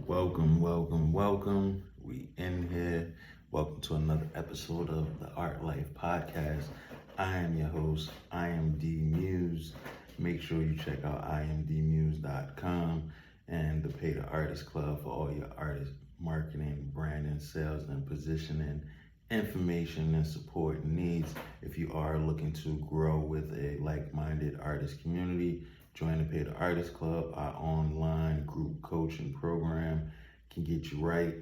Welcome. We in here. Welcome to another episode of the Art Life Podcast. I am your host, IMD Muse. Make sure you check out imdmuse.com and the Pay the Artist Club for all your artist marketing, branding, sales, and positioning information and support needs. If you are looking to grow with a like-minded artist community, join the Pay the Artist Club, our online group coaching program can get you right.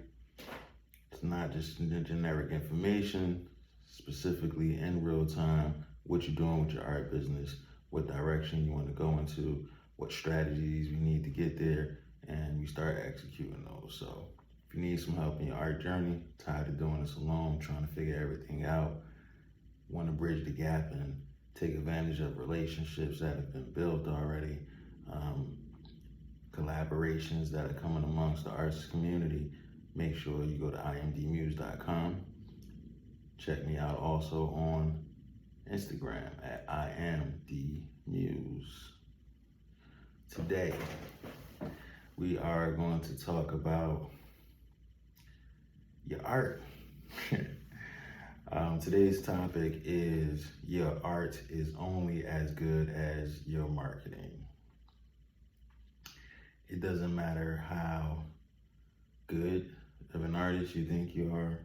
It's not just generic information, specifically in real time, what you're doing with your art business, what direction you want to go into, what strategies you need to get there, and we start executing those. So if you need some help in your art journey, tired of doing this alone, trying to figure everything out, want to bridge the gap and take advantage of relationships that have been built already, collaborations that are coming amongst the arts community, make sure you go to imdmuse.com. Check me out also on Instagram at imdmuse. Today, we are going to talk about your art. Today's topic is your art is only as good as your marketing. It doesn't matter how good of an artist you think you are,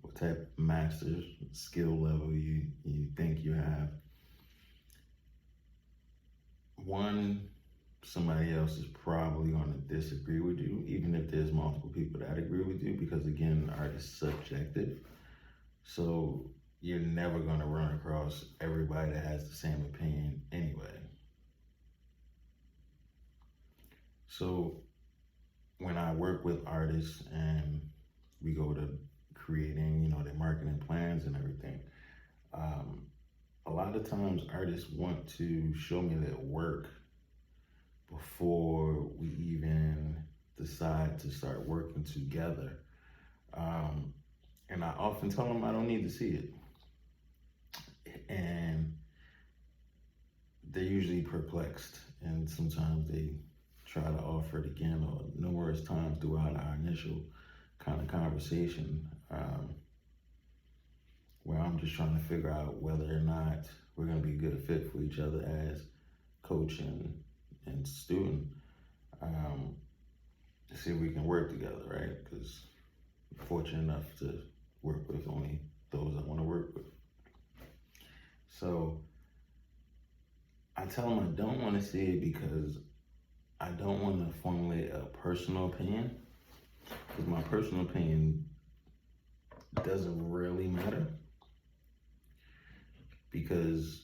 what type of master's skill level you think you have. One, somebody else is probably going to disagree with you, even if there's multiple people that agree with you, because again, art is subjective. So you're never going to run across everybody that has the same opinion anyway. So when I work with artists and we go to creating, their marketing plans and everything, a lot of times artists want to show me their work before we even decide to start working together. And I often tell them I don't need to see it. And they're usually perplexed, and sometimes they try to offer it again or numerous times throughout our initial kind of conversation, where I'm just trying to figure out whether or not we're going to be a good fit for each other as coach and student, to see if we can work together, right? Because I'm fortunate enough to work with only those I want to work with. So I tell them I don't want to see it because I don't want to formulate a personal opinion, because my personal opinion doesn't really matter, because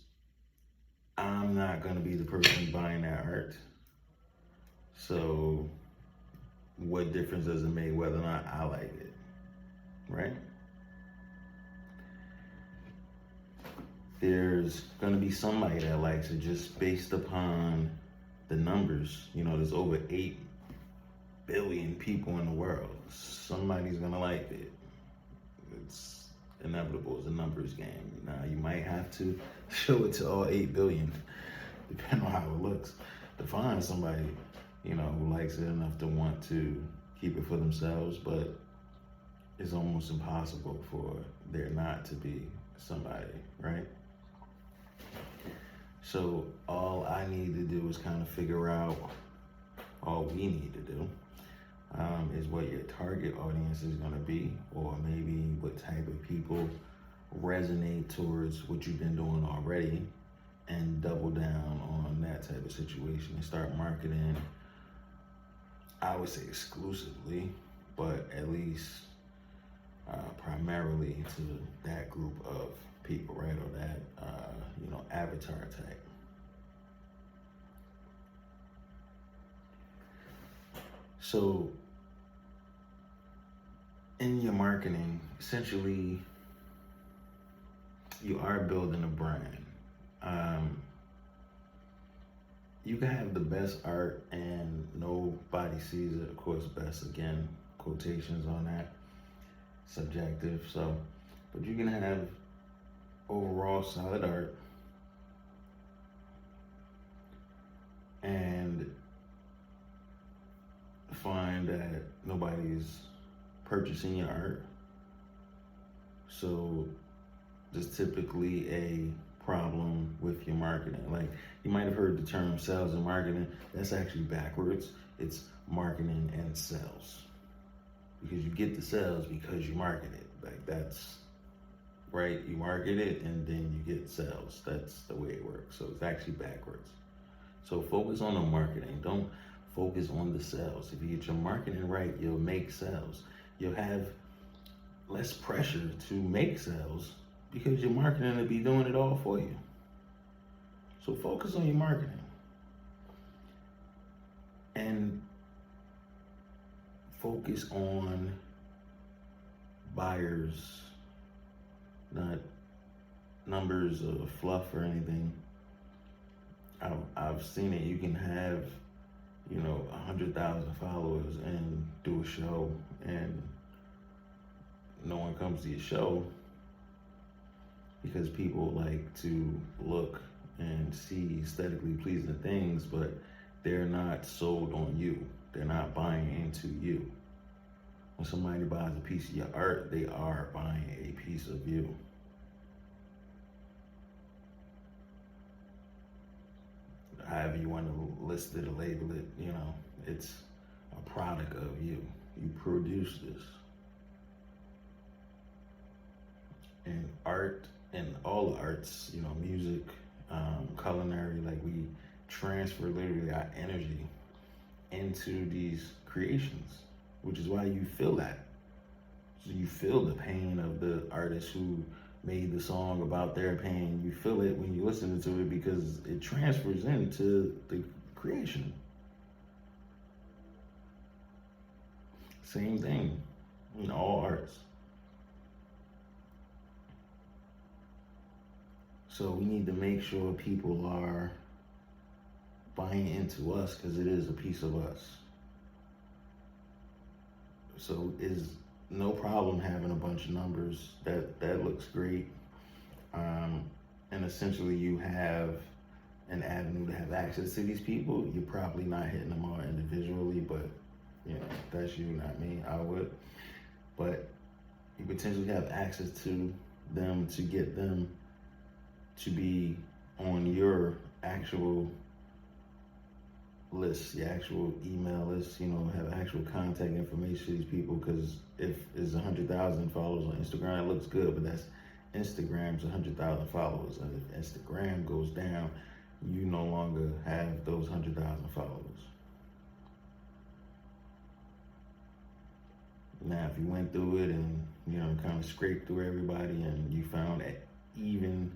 I'm not going to be the person buying that art. So what difference does it make whether or not I like it, right? There's going to be somebody that likes it just based upon the numbers. There's over 8 billion people in the world. Somebody's going to like it. It's inevitable. It's a numbers game. Now, you might have to show it to all 8 billion, depending on how it looks, to find somebody, who likes it enough to want to keep it for themselves. But it's almost impossible for there not to be somebody, right? So all I need to do is kind of figure out, all we need to do, is what your target audience is going to be, or maybe what type of people resonate towards what you've been doing already, and double down on that type of situation and start marketing, I would say exclusively, but at least primarily to that group of people, right? Or that, avatar type. So in your marketing, essentially, you are building a brand. You can have the best art and nobody sees it. Of course, best, again, quotations on that, subjective. So, but you can have overall solid art and find that nobody's purchasing your art. So there's typically a problem with your marketing. Like, you might have heard the term sales and marketing. That's actually backwards. It's marketing and sales. Because you get the sales because you market it. Like, that's right. You market it and then you get sales. That's the way it works. So it's actually backwards. So focus on the marketing. Don't focus on the sales. If you get your marketing right, you'll make sales. You'll have less pressure to make sales because your marketing will be doing it all for you. So focus on your marketing. And focus on buyers, not numbers of fluff or anything. I've seen it. You can have, 100,000 followers and do a show, and no one comes to your show because people like to look and see aesthetically pleasing things, but they're not sold on you. They're not buying into you. When somebody buys a piece of your art, they are buying a piece of you. However you want to list it or label it, it's a product of you. You produce this. And art and all arts, music, culinary, like, we transfer literally our energy into these creations, which is why you feel that. So you feel the pain of the artist who made the song about their pain. You feel it when you listen to it because it transfers into the creation. Same thing in all arts. So we need to make sure people are buying into us because it is a piece of us. So it's no problem having a bunch of numbers. That looks great. And essentially you have an avenue to have access to these people. You're probably not hitting them all individually, but that's you, not me. I would. But you potentially have access to them to get them to be on your actual list, the actual email list, have actual contact information for these people. Because if it's 100,000 followers on Instagram, it looks good, but that's Instagram's 100,000 followers. And if Instagram goes down, you no longer have those 100,000 followers. Now, if you went through it and, kind of scraped through everybody and you found that even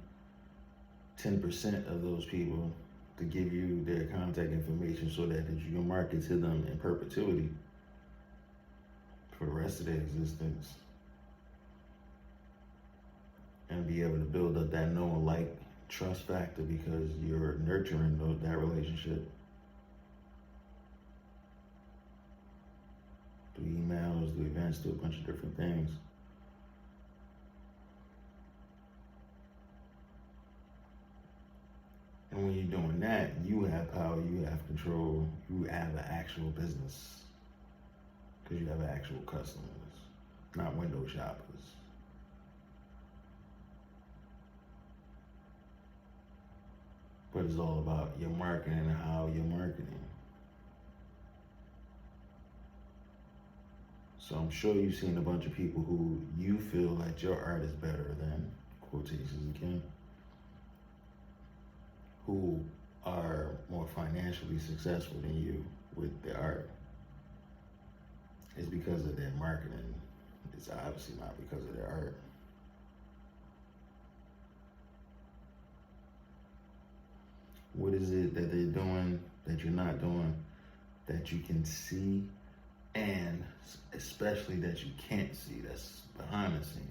10% of those people to give you their contact information so that you can market to them in perpetuity for the rest of their existence and be able to build up that know, like, trust factor because you're nurturing that relationship through emails, through events, through a bunch of different things. And when you're doing that, you have power, you have control, you have an actual business because you have actual customers, not window shoppers. But it's all about your marketing and how you're marketing. So I'm sure you've seen a bunch of people who you feel that your art is better than, quotations again, who are more financially successful than you with their art. It's because of their marketing. It's obviously not because of their art. What is it that they're doing that you're not doing that you can see, and especially that you can't see, that's behind the scenes?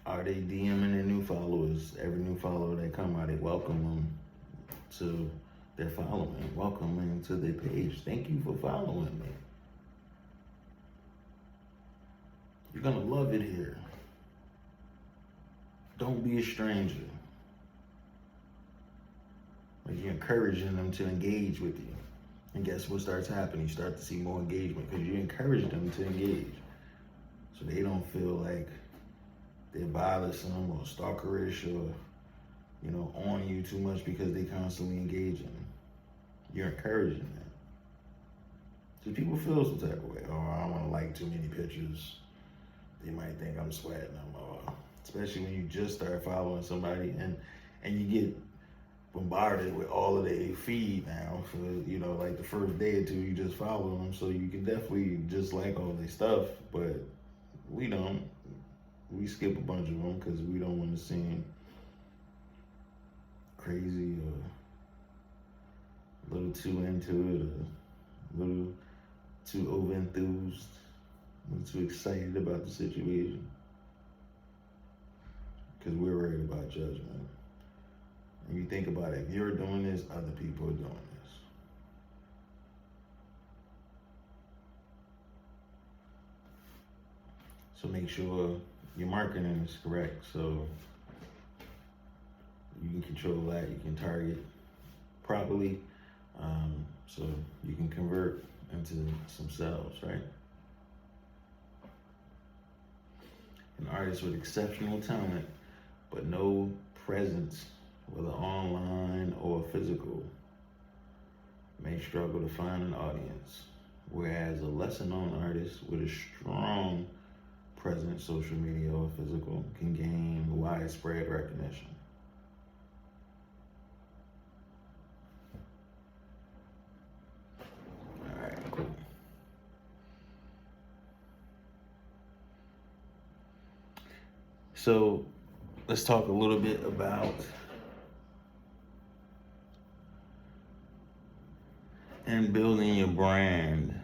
Are they DMing their new followers? Every new follower that come out, they welcome them to their following, welcome them to their page. Thank you for following me. You're gonna love it here. Don't be a stranger. Like you're encouraging them to engage with you. And guess what starts happening? You start to see more engagement because you encourage them to engage. So they don't feel like they're bothersome or stalkerish or, on you too much because they constantly engaging. You're encouraging them. So people feel some type of way. Oh, I don't want to like too many pictures. They might think I'm sweating them. Or, especially when you just start following somebody and you get bombarded with all of their feed now for, like the first day or two you just follow them. So you can definitely just like all their stuff, but we don't. We skip a bunch of them because we don't want to seem crazy or a little too into it or a little too over enthused, a little too excited about the situation because we're worried about judgment. And you think about it, if you're doing this, other people are doing this. So make sure your marketing is correct so you can control that, you can target properly, so you can convert into some sales, right? An artist with exceptional talent but no presence, whether online or physical, may struggle to find an audience, whereas a lesser known artist with a strong presence, social media or physical, can gain widespread recognition. All right, cool. So let's talk a little bit about and building your brand.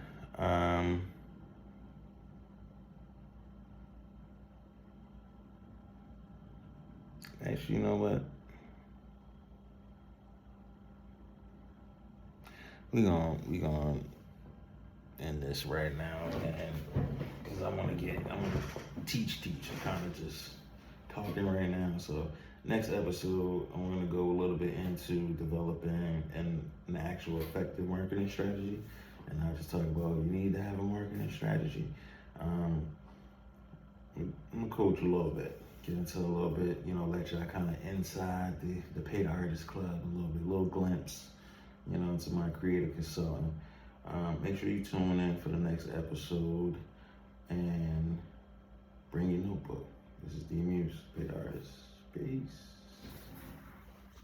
Actually, you know what? We gonna end this right now, and because I'm gonna teach. I'm kind of just talking right now. So next episode, I'm gonna go a little bit into developing an actual effective marketing strategy, and I just talk about you need to have a marketing strategy. I'm gonna coach a little bit, get into a little bit, let y'all kind of inside the Paid Artist Club a little glimpse, into my creative consultant. Make sure you tune in for the next episode and bring your notebook. This is D Muse, Paid Artist. Peace.